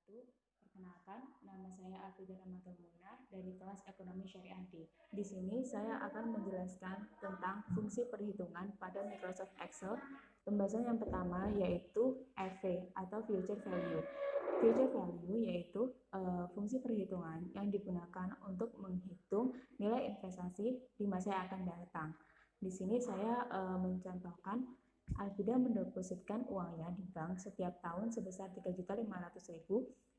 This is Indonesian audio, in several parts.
wabarakatuh. Perkenalkan, nama saya Alfida Rahmatul Munah dari kelas Ekonomi Syariah D. Di sini saya akan menjelaskan tentang fungsi perhitungan pada Microsoft Excel. Pembahasan yang pertama yaitu FV atau Future Value. Future Value yaitu fungsi perhitungan yang digunakan untuk menghitung nilai investasi di masa yang akan datang. Di sini saya mencontohkan Alfida mendepositkan uangnya di bank setiap tahun sebesar 3.500.000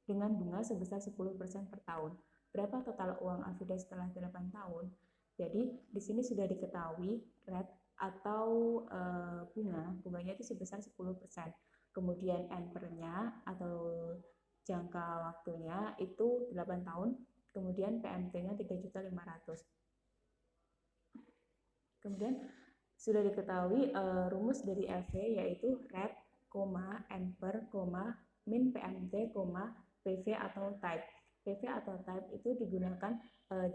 dengan bunga sebesar 10% per tahun. Berapa total uang Alfida setelah 8 tahun? Jadi di sini sudah diketahui rate atau bunganya itu sebesar 10%. Kemudian N/nya atau jangka waktunya itu 8 tahun. Kemudian PMT-nya 3.500.000. Kemudian sudah diketahui rumus dari FV yaitu rate, N/, min PMT, PV atau type. PV atau type itu digunakan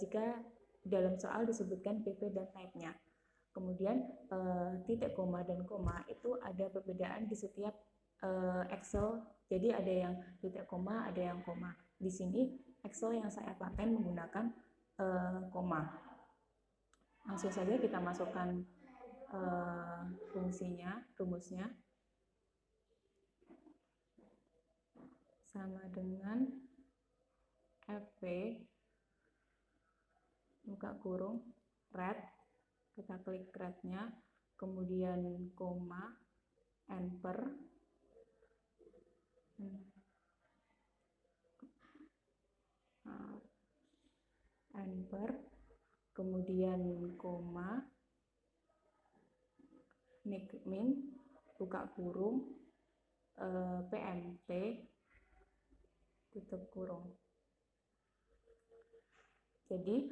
jika dalam soal disebutkan PV dan type-nya. Kemudian titik, koma, dan koma itu ada perbedaan di setiap Excel. Jadi ada yang titik koma, ada yang koma. Di sini Excel yang saya pakai menggunakan koma. Langsung saja kita masukkan fungsinya, rumusnya. Sama dengan FV buka kurung rate, kita klik rate-nya, kemudian koma, N/, kemudian koma, min, buka kurung, PMT, tutup kurung. Jadi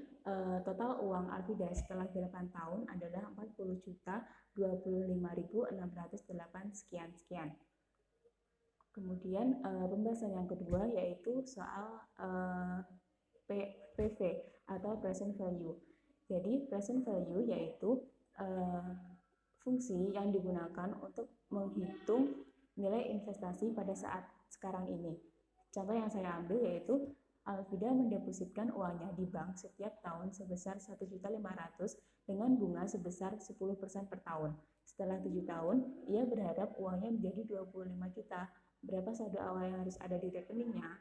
total uang Alfida setelah 8 tahun adalah 40.025.608 sekian. Kemudian pembahasan yang kedua yaitu soal PV atau present value. Jadi present value yaitu fungsi yang digunakan untuk menghitung nilai investasi pada saat sekarang ini. Contoh yang saya ambil yaitu Alfida mendepositkan uangnya di bank setiap tahun sebesar 1.500.000 dengan bunga sebesar 10% per tahun. Setelah 7 tahun, ia berharap uangnya menjadi 25 juta. Berapa saldo awal yang harus ada di rekeningnya?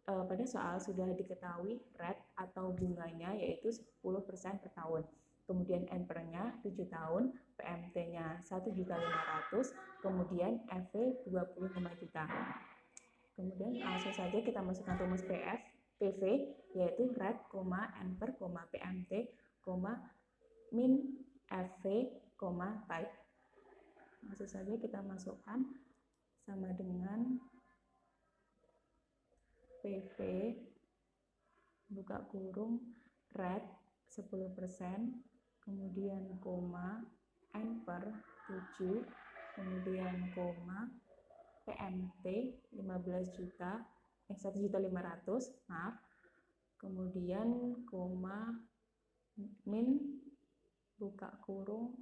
Pada soal sudah diketahui rate atau bunganya yaitu 10% per tahun. Kemudian N/nya 7 tahun, PMT-nya 1.500.000, kemudian FV 25 juta. Kemudian langsung saja kita masukkan rumus PV yaitu rate, N/, PMT, min, FV, type. Langsung saja kita masukkan sama dengan PV buka kurung rate 10%, kemudian koma, N/, 7, kemudian koma, PMT 15 juta, 1.500.000, maaf. Kemudian koma, min, buka kurung,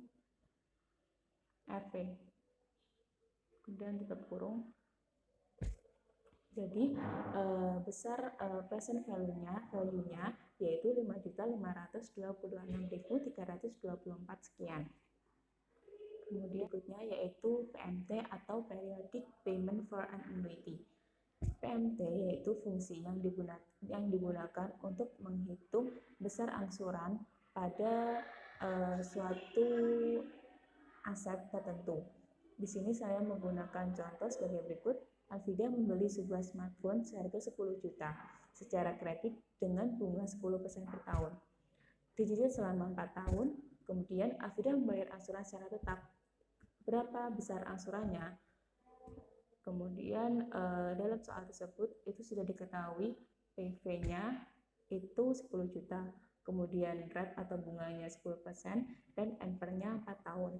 FV. Kemudian tutup kurung. Jadi besar present value-nya yaitu 5.526.324 sekian. Kemudian berikutnya yaitu PMT atau Periodic Payment for an Annuity. PMT yaitu fungsi yang digunakan untuk menghitung besar angsuran pada suatu aset tertentu. Di sini saya menggunakan contoh sebagai berikut. Alfida membeli sebuah smartphone seharga 10 juta secara kredit dengan bunga 10% per tahun. Dicicil selama 4 tahun, kemudian Alfida membayar angsuran secara tetap. Berapa besar angsurannya? Kemudian dalam soal tersebut itu sudah diketahui PV-nya itu 10 juta, kemudian rate atau bunganya 10% dan N/nya 4 tahun.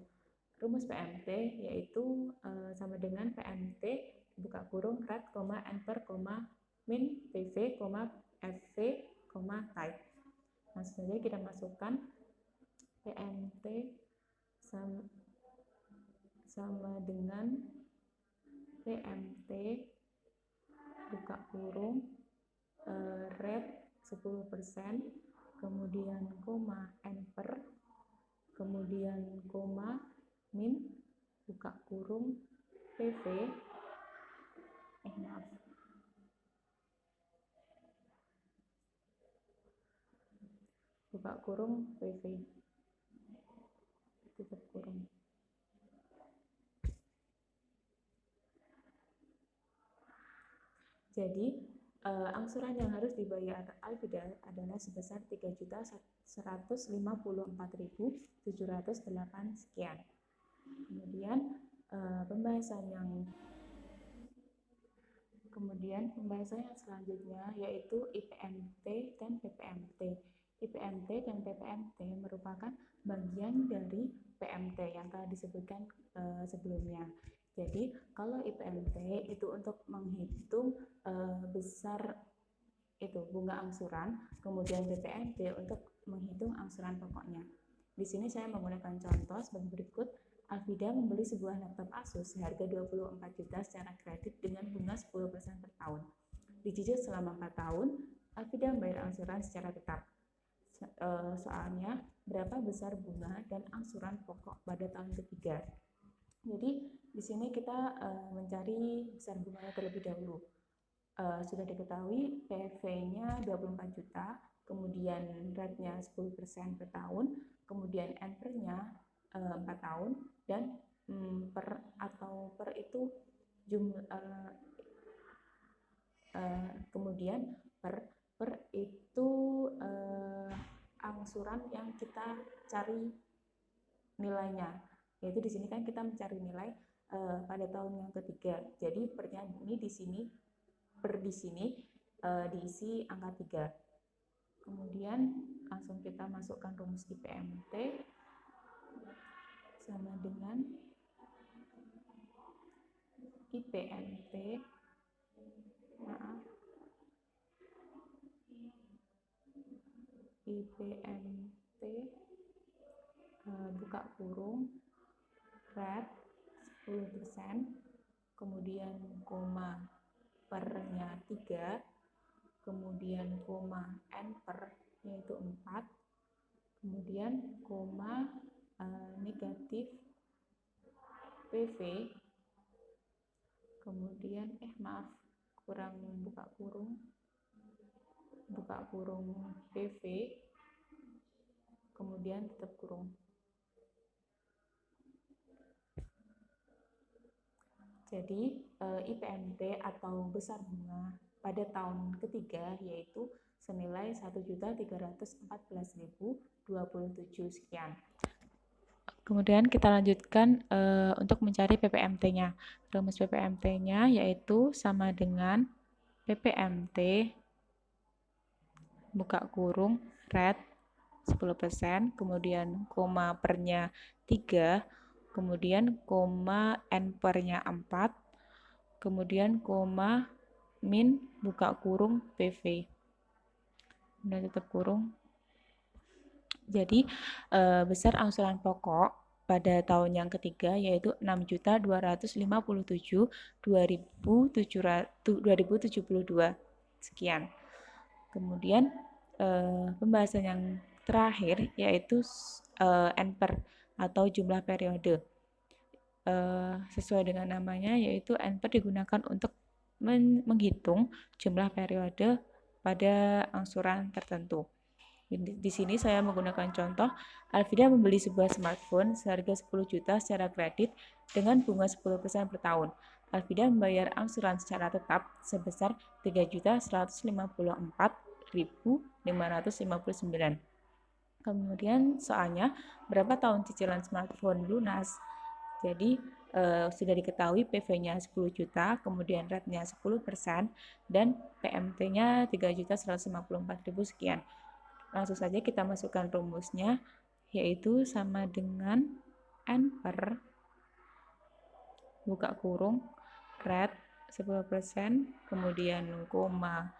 Rumus PMT yaitu sama dengan PMT buka kurung rate, N/, min, PV, FV, type. Langsung saja kita masukkan PMT sama dengan PMT kurung, rate 10%, kemudian koma n per, kemudian koma min buka kurung PV, buka kurung PV, tutup kurung. Jadi angsuran yang harus dibayar Alvida adalah sebesar 3.154.708 sekian. Kemudian pembahasan yang selanjutnya yaitu IPMT dan PPMT. IPMT dan PPMT merupakan bagian dari PMT yang telah disebutkan sebelumnya. Jadi kalau IPMT itu untuk menghitung besar itu bunga angsuran, kemudian PPMT untuk menghitung angsuran pokoknya. Di sini saya menggunakan contoh sebagai berikut. Alvida membeli sebuah laptop Asus seharga 24 juta secara kredit dengan bunga 10% per tahun. Dicicil selama 4 tahun, Alvida membayar angsuran secara tetap. Soalnya, berapa besar bunga dan angsuran pokok pada tahun ketiga. Jadi, di sini kita mencari besar bunganya terlebih dahulu. Sudah diketahui PV-nya 24 juta, kemudian rate-nya 10% per tahun, kemudian NPR-nya 4 tahun, dan per itu kemudian per itu angsuran yang kita cari nilainya, yaitu di sini kan kita mencari nilai pada tahun yang ketiga. Jadi pernya ini di sini diisi angka 3. Kemudian langsung kita masukkan rumus IPMT sama dengan IPMT buka kurung rate 10%, kemudian koma pernya 3, kemudian koma n per yaitu 4, kemudian koma negatif PV, kemudian kurang buka kurung PV, kemudian tutup kurung. Jadi IPMT atau besar bunga pada tahun ketiga yaitu senilai 1.314.027 sekian. Kemudian kita lanjutkan untuk mencari PPMT-nya. Rumus PPMT-nya yaitu sama dengan PPMT buka kurung rate 10%, kemudian koma pernya 3, kemudian koma n pernya 4, kemudian koma min buka kurung PV, dan tutup kurung. Jadi besar angsuran pokok pada tahun yang ketiga yaitu 6.257.2072 sekian. Kemudian pembahasan yang terakhir yaitu NPER atau jumlah periode. Sesuai dengan namanya yaitu NPER digunakan untuk menghitung jumlah periode pada angsuran tertentu. Di sini saya menggunakan contoh, Alvida membeli sebuah smartphone seharga 10 juta secara kredit dengan bunga 10% per tahun. Alvida membayar angsuran secara tetap sebesar 3.154.559. Kemudian soalnya berapa tahun cicilan smartphone lunas? Jadi sudah diketahui PV-nya 10 juta, kemudian rate-nya 10%, dan PMT-nya 3.154.000 sekian. Langsung saja kita masukkan rumusnya, yaitu sama dengan N per buka kurung rate 10%, kemudian koma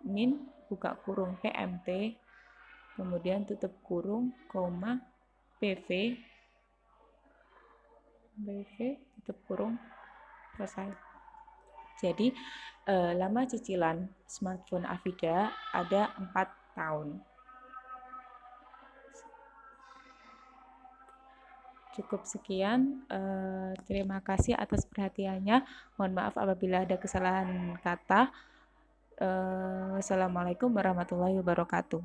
min buka kurung PMT, kemudian tutup kurung, koma PV, tutup kurung, selesai. Jadi lama cicilan smartphone Afida ada 4 tahun. Cukup sekian, terima kasih atas perhatiannya. Mohon maaf apabila ada kesalahan kata. Wassalamualaikum warahmatullahi wabarakatuh.